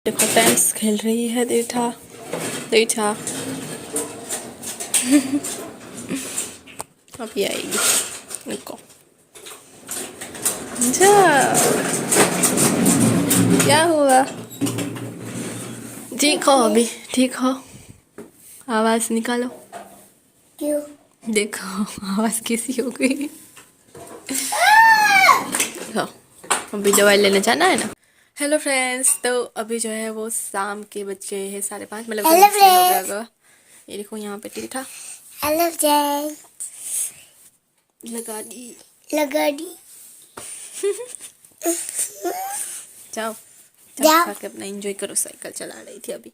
देखो फ्रेंड्स खेल रही है देखा देखा। अभी आएगी देखो। जा क्या हुआ? ठीक हो अभी? ठीक हो? आवाज निकालो। क्यों? देखो आवाज कैसी हो गई। देखो अभी दवाई लेने जाना है ना। हेलो फ्रेंड्स, तो अभी जो है वो शाम के बज गए हैं 5:30, मतलब हेलो हो गया फ्रेंड्स। होगा। ये देखो यहाँ पे टीठा हेलो फ्रेंड्स। लगा दी। लगा दी। जाओ जाओ। खा के अपना एंजॉय करो। साइकिल चला रही थी अभी।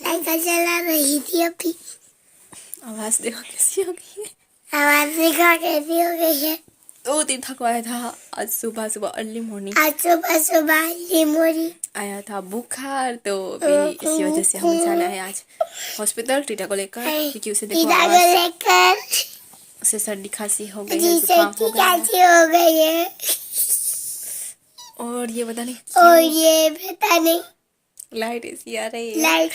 साइकिल चला रही थी अभी। आवाज देखो कैसी हो गई है। आवाज देखा कैसी हो गई है। तो तीर्था को आया था आज सुबह सुबह अर्ली मॉर्निंग आज सुबह सुबह लिमोरी आया था बुखार, तो अभी इसी वजह से हमें जाना है आज हॉस्पिटल टीटा को लेकर, क्योंकि उसे देखो टीटा को आवाज, लेकर उसे सर्दी खांसी हो गई है, जिसे जुकाम हो गया है। कैसी हो गई है। और ये पता नहीं और क्यों ये पता नहीं लाइट ऐसी आ रही है। लाइट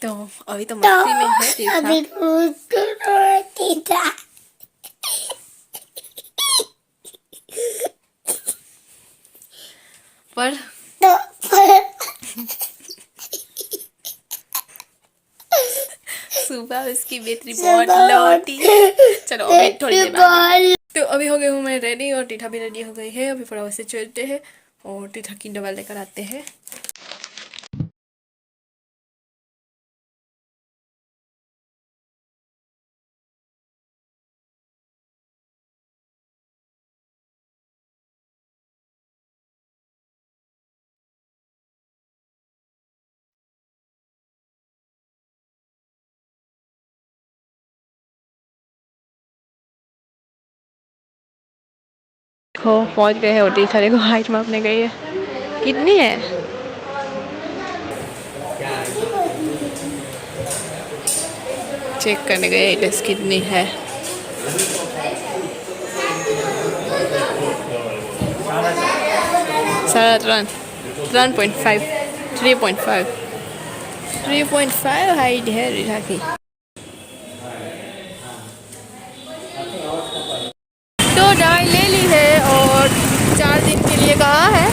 तो अभी तो मस्ती में है तीर्था। अभी टीटा पर तो सुबह उसकी बैटरी बहुत लो थी। चलो अभी थोड़ी देर बाद। तो अभी हो गई हूँ मैं रेडी और टीठा भी रेडी हो गई है। अभी फटाफट से चलते हैं और टीठा की दवा लेकर आते हैं। हो पहुंच गए हैं और टीठा देखो हाइट मापने गई है। कितनी है? चेक करने गए टेस्ट कितनी है। 3.5 3.5 हाइट है रीठा की। तो दवाई ले ली है और 4 दिन के लिए कहा है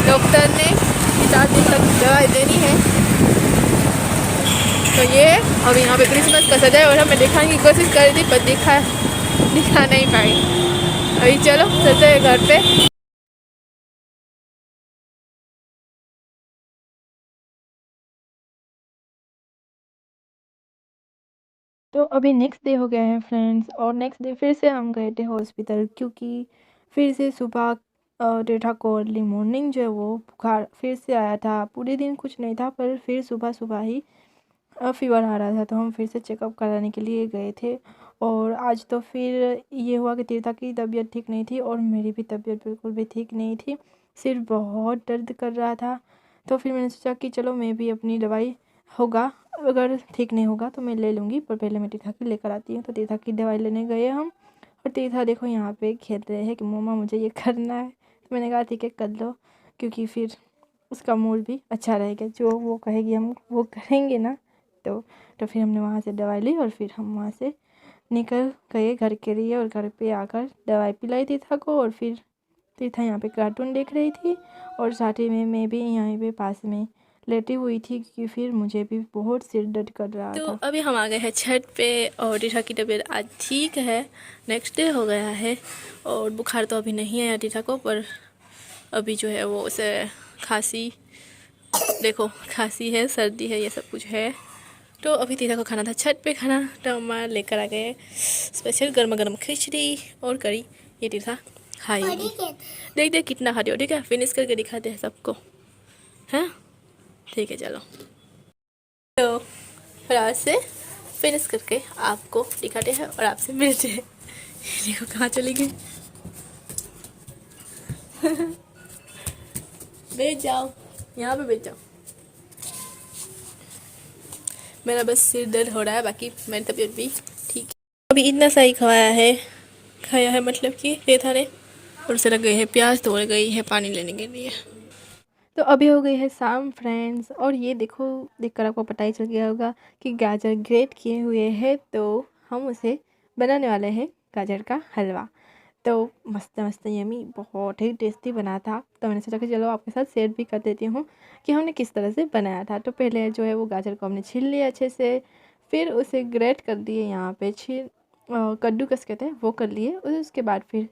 डॉक्टर ने कि 4 दिन तक दवाई देनी है। तो ये अभी यहाँ पे क्रिसमस का सजाया और मैं दिखाने की कोशिश कर रही थी पर दिखा नहीं पाई। अभी चलो चलते हैं घर पे। तो अभी नेक्स्ट डे हो गया है फ्रेंड्स, और नेक्स्ट डे फिर से हम गए थे हॉस्पिटल, क्योंकि फिर से सुबह टीठा को अर्ली मॉर्निंग जो है वो बुखार फिर से आया था। पूरे दिन कुछ नहीं था पर फिर सुबह सुबह ही फीवर आ रहा था, तो हम फिर से चेकअप कराने के लिए गए थे। और आज तो फिर ये हुआ कि तीर्था की तबीयत ठीक नहीं थी और मेरी भी तबीयत बिल्कुल भी ठीक नहीं थी। सिर बहुत दर्द कर रहा था। तो फिर मैंने सोचा कि चलो मैं भी अपनी दवाई होगा, अगर ठीक नहीं होगा तो मैं ले लूँगी, पर पहले मैं तीर्था की लेकर आती हूँ। तो तीर्था की दवाई लेने गए हम, और तीर्था देखो यहाँ पे खेल रहे हैं कि मम्मा मुझे ये करना है। तो मैंने कहा ठीक है कर लो, क्योंकि फिर उसका मूड भी अच्छा रहेगा, जो वो कहेगी हम वो करेंगे ना। तो फिर हमने वहाँ से दवाई ली और फिर हम वहाँ से निकल गए घर के लिए, और घर पे आकर दवाई पिलाई तीर्था को। और फिर तीर्था यहाँ पे कार्टून देख रही थी और साथ ही में मैं भी यहाँ पे पास में लेटी हुई थी, क्योंकि फिर मुझे भी बहुत सिर दर्द कर रहा था। तो अभी हम आ गए हैं छत पे और टीठा की तबीयत आज ठीक है। नेक्स्ट डे हो गया है और बुखार तो अभी नहीं आया टीठा को, पर अभी जो है वो उसे खांसी, देखो खांसी है, सर्दी है, ये सब कुछ है। तो अभी तीर्था को खाना था छत पे खाना, तो अम्मा लेकर आ गए स्पेशल गर्मा गर्म खिचड़ी और करी। ये तीर्था खाएगी, देख देख कितना खाती हो। ठीक है, फिनिश करके दिखाते हैं सबको, हैं? ठीक है चलो। तो फिर से फिनिश करके आपको दिखाते हैं और आपसे मिलते हैं। देखो कहाँ चली गई। बैठ जाओ, यहाँ पे बैठ जाओ। मेरा बस सिर दर्द हो रहा है, बाकी मेरी तबीयत भी ठीक है। अभी इतना सही खाया है मतलब कि तीर्था ने और उसे लग गई है प्यास तो गई है पानी लेने के लिए। तो अभी हो गई है शाम फ्रेंड्स, और ये देखो, देखकर आपको पता ही चल गया होगा कि गाजर ग्रेट किए हुए हैं, तो हम उसे बनाने वाले हैं गाजर का हलवा। तो मस्त मस्त यमी बहुत ही टेस्टी बना था, तो मैंने सोचा कि चलो आपके साथ शेयर भी कर देती हूँ कि हमने किस तरह से बनाया था। तो पहले जो है वो गाजर को हमने छील लिया अच्छे से, फिर उसे ग्रेट कर दिए, यहाँ पे कद्दूकस कहते हैं वो कर लिए। और उसके बाद फिर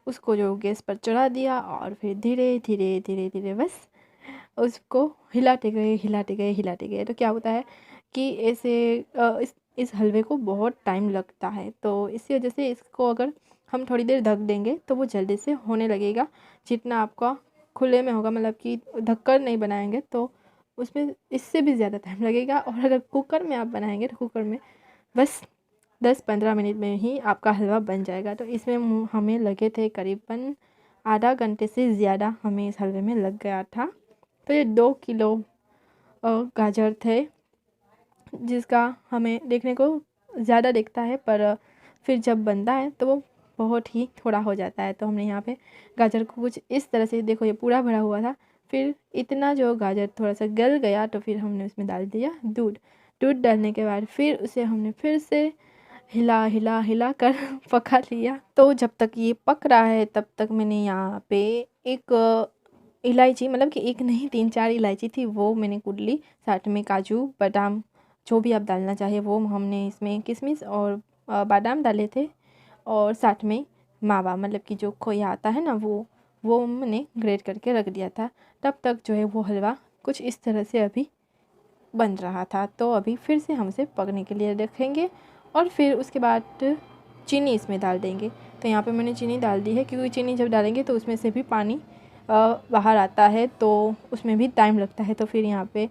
उसको जो गैस पर चढ़ा दिया, और फिर धीरे धीरे धीरे धीरे बस उसको हिलाते गए हिलाते गए हिलाते गए। तो क्या होता है कि ऐसे इस हलवे को बहुत टाइम लगता है, तो इसी वजह से इसको अगर हम थोड़ी देर ढक देंगे तो वो जल्दी से होने लगेगा। जितना आपका खुले में होगा, मतलब कि ढककर नहीं बनाएंगे तो उसमें इससे भी ज़्यादा टाइम लगेगा। और अगर कुकर में आप बनाएंगे तो कुकर में बस 10-15 मिनट में ही आपका हलवा बन जाएगा। तो इसमें हमें लगे थे करीबन आधा घंटे से ज़्यादा हमें इस हलवे में लग गया था। तो ये 2 किलो गाजर थे, जिसका हमें देखने को ज़्यादा दिखता है, पर फिर जब बनता है तो वो बहुत ही थोड़ा हो जाता है। तो हमने यहाँ पे गाजर को कुछ इस तरह से, देखो ये पूरा भरा हुआ था, फिर इतना जो गाजर थोड़ा सा गल गया तो फिर हमने उसमें डाल दिया दूध। दूध डालने के बाद फिर उसे हमने फिर से हिला हिला हिला कर पका लिया। तो जब तक ये पक रहा है तब तक मैंने यहाँ पे एक इलायची, मतलब कि एक नहीं 3-4 इलायची थी, वो मैंने कूट ली। साथ में काजू बादाम जो भी आप डालना चाहे वो, हमने इसमें किशमिश और बादाम डाले थे। और साथ में मावा, मतलब कि जो खोया आता है ना, वो मैंने ग्रेट करके रख दिया था। तब तक जो है वो हलवा कुछ इस तरह से अभी बन रहा था। तो अभी फिर से हम इसे पकने के लिए रखेंगे, और फिर उसके बाद चीनी इसमें डाल देंगे। तो यहाँ पे मैंने चीनी डाल दी है, क्योंकि चीनी जब डालेंगे तो उसमें से भी पानी बाहर आता है, तो उसमें भी टाइम लगता है। तो फिर यहाँ पे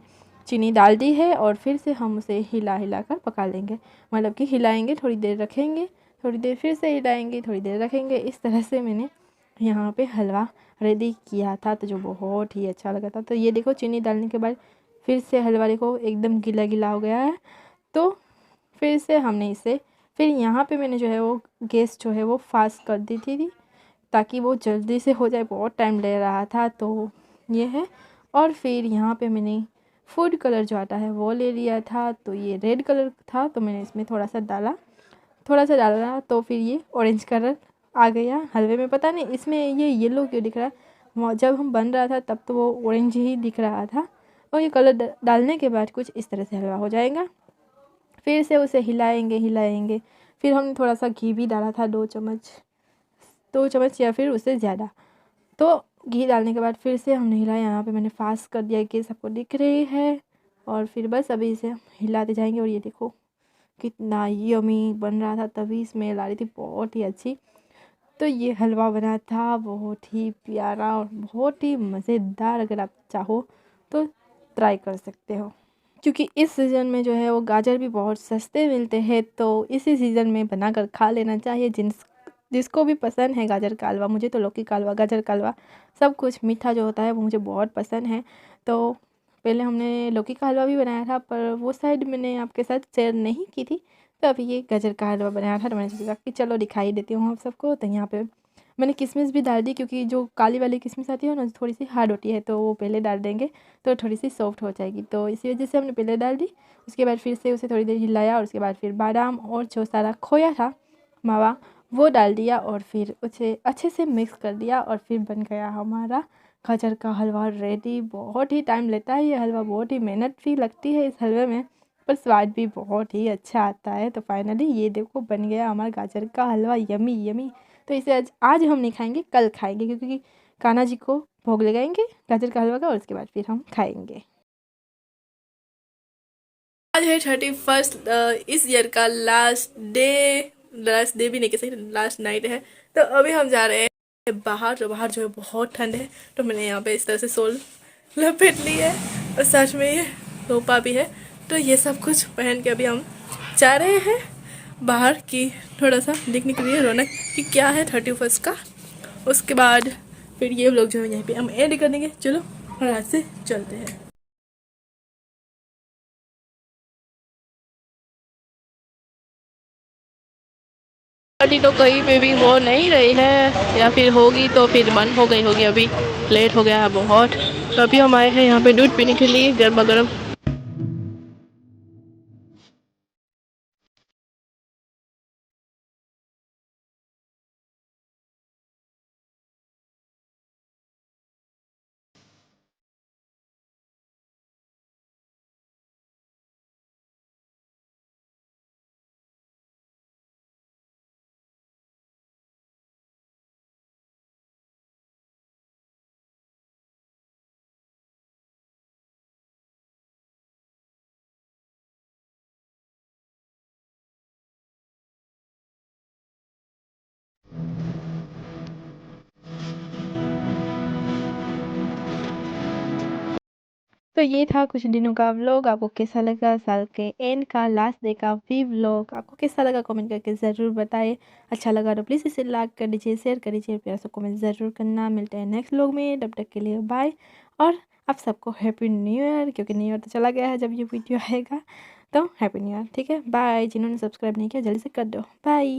चीनी डाल दी है, और फिर से हम उसे हिला हिला कर पका लेंगे। मतलब कि हिलाएंगे, थोड़ी देर रखेंगे, थोड़ी देर फिर से हिलाएंगे, थोड़ी देर रखेंगे। इस तरह से मैंने यहाँ पे हलवा रेडी किया था, तो जो बहुत ही अच्छा लगा था। तो ये देखो, चीनी डालने के बाद फिर से हलवा देखो एकदम गीला गीला हो गया है। तो फिर से हमने इसे, फिर यहाँ पे मैंने जो है वो गैस जो है वो फास्ट कर दी थी, ताकि वो जल्दी से हो जाए, बहुत टाइम ले रहा था। तो ये है। और फिर यहाँ पे मैंने फूड कलर जो आता है वो ले लिया था। तो ये रेड कलर था, तो मैंने इसमें थोड़ा सा डाला, तो फिर ये ऑरेंज कलर आ गया हलवे में। पता नहीं इसमें ये येलो क्यों दिख रहा है, जब हम बन रहा था तब तो वो ऑरेंज ही दिख रहा था। और ये कलर डालने के बाद कुछ इस तरह से हलवा हो जाएगा। फिर से उसे हिलाएंगे हिलाएंगे। फिर हमने थोड़ा सा घी भी डाला था, 2 चम्मच या फिर उससे ज़्यादा। तो घी डालने के बाद फिर से हमने हिलाया। यहाँ पे मैंने फास्ट कर दिया कि सबको दिख रही है, और फिर बस अभी इसे हिलाते जाएंगे। और ये देखो कितना यमी बन रहा था, तभी स्मेल आ रही थी बहुत ही अच्छी। तो ये हलवा बना था बहुत ही प्यारा और बहुत ही मज़ेदार। अगर आप चाहो तो ट्राई कर सकते हो, क्योंकि इस सीज़न में जो है वो गाजर भी बहुत सस्ते मिलते हैं। तो इसी सीज़न में बनाकर खा लेना चाहिए जिसको भी पसंद है गाजर का हलवा। मुझे तो लौकी का हलवा, गाजर का हलवा, सब कुछ मीठा जो होता है वो मुझे बहुत पसंद है। तो पहले हमने लौकी का हलवा भी बनाया था, पर वो साइड मैंने आपके साथ शेयर नहीं की थी। तो अभी ये गाजर का हलवा बनाया था, तो मैंने सोचा कि चलो दिखाई देती हूँ आप सबको। तो यहाँ पे मैंने किशमिश भी डाल दी, क्योंकि जो काली वाली किशमिश आती है ना, थोड़ी सी हार्ड होती है, तो वो पहले डाल देंगे तो थोड़ी सी सॉफ्ट हो जाएगी। तो इसी वजह से हमने पहले डाल दी। उसके बाद फिर से उसे थोड़ी देर हिलाया, और उसके बाद फिर बादाम और जो सारा खोया था मावा वो डाल दिया, और फिर उसे अच्छे से मिक्स कर दिया। और फिर बन गया हमारा गाजर का हलवा रेडी। बहुत ही टाइम लेता है ये हलवा, बहुत ही मेहनत भी लगती है इस हलवे में, पर स्वाद भी बहुत ही अच्छा आता है। तो फाइनली ये देखो बन गया हमारा गाजर का हलवा, यमी यमी। तो इसे आज हम नहीं खाएंगे, कल खाएंगे, क्योंकि कान्हा जी को भोग लगाएंगे गाजर का हलवा का, और उसके बाद फिर हम खाएंगे। आज है 31st, इस ईयर का लास्ट डे भी नहीं कह सकते, लास्ट नाइट है। तो अभी हम जा रहे हैं बाहर। जो बाहर जो है बहुत ठंड है, तो मैंने यहाँ पे इस तरह से सोल लपेट ली है, और साथ में ये रोपा भी है। तो ये सब कुछ पहन के अभी हम जा रहे हैं बाहर की, थोड़ा सा देखने के लिए रौनक कि क्या है 31st का। उसके बाद फिर ये लोग जो है यहीं पे हम एंड कर देंगे। चलो और आज से चलते हैं। पार्टी तो कहीं पे भी हो नहीं रही है, या फिर होगी तो फिर बंद हो गई होगी। अभी लेट हो गया है बहुत, तो अभी हम आए हैं यहाँ पे दूध पीने के लिए गर्मा गर्म। तो ये था कुछ दिनों का व्लॉग। आपको कैसा लगा? साल के एंड का लास्ट डे का भी व्लॉग आपको कैसा लगा? कमेंट करके ज़रूर बताइए। अच्छा लगा तो प्लीज़ इसे लाइक कर दीजिए, शेयर कर दीजिए, प्यार से कमेंट ज़रूर करना। मिलते हैं नेक्स्ट व्लॉग में, तब तक के लिए बाय। और आप सबको हैप्पी न्यू ईयर, क्योंकि न्यू ईयर तो चला गया है जब ये वीडियो आएगा। तो हैप्पी न्यू ईयर, ठीक है? बाय। जिन्होंने सब्सक्राइब नहीं किया जल्दी से कर दो। बाय।